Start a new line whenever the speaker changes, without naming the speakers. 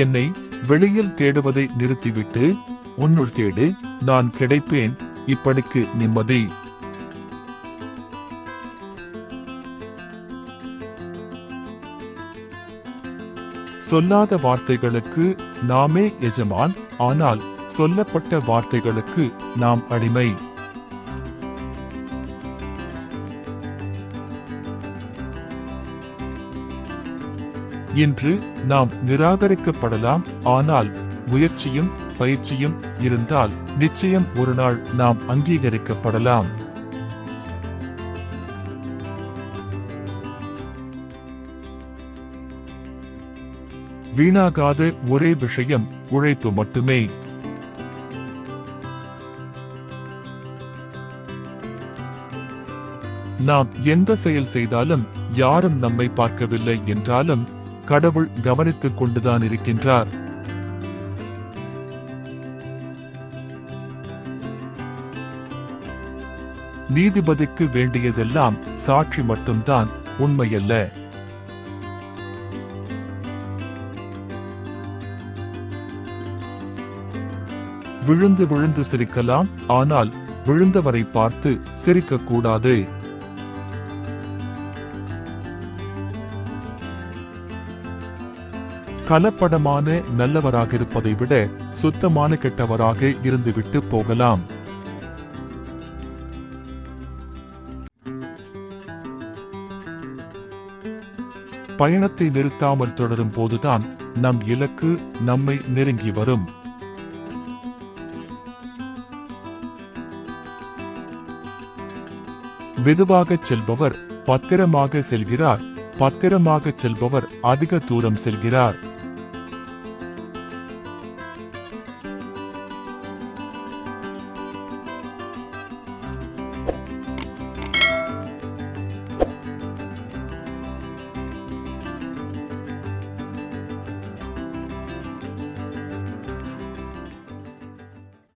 என்னை வெளியில் தேடுவதை நிறுத்திவிட்டு உன்னுள் தேடு, நான் கிடைப்பேன். இப்படிக்கு நிம்மதி. சொல்லாத வார்த்தைகளுக்கு நாமே எஜமான், ஆனால் சொல்லப்பட்ட வார்த்தைகளுக்கு நாம் அடிமை. இன்று நாம் நிராகரிக்கப்படலாம், ஆனால் முயற்சியும் பயிற்சியும் இருந்தால் நிச்சயம் ஒரு நாள் நாம் அங்கீகரிக்கப்படலாம். வீணாகாத ஒரே விஷயம் உழைப்பு மட்டுமே. நாம் எந்த செயல் செய்தாலும் யாரும் நம்மை பார்க்கவில்லை என்றாலும் கடவுள் கவனித்துக் கொண்டுதான் இருக்கின்றார். நீதிபதிக்கு வேண்டியதெல்லாம் சாட்சி மட்டும்தான், உண்மையல்ல. விழுந்து விழுந்து சிரிக்கலாம், ஆனால் விழுந்தவரை பார்த்து சிரிக்கக்கூடாது. கலப்படமான நல்லவராக இருப்பதை விட சுத்தமான கெட்டவராக இருந்துவிட்டு போகலாம். பயணத்தை நிறுத்தாமல் தொடரும் போதுதான் நம் இலக்கு நம்மை நெருங்கி வரும். மெதுவாகச் செல்பவர் பத்திரமாக செல்கிறார், பத்திரமாகச் செல்பவர் அதிக தூரம் செல்கிறார்.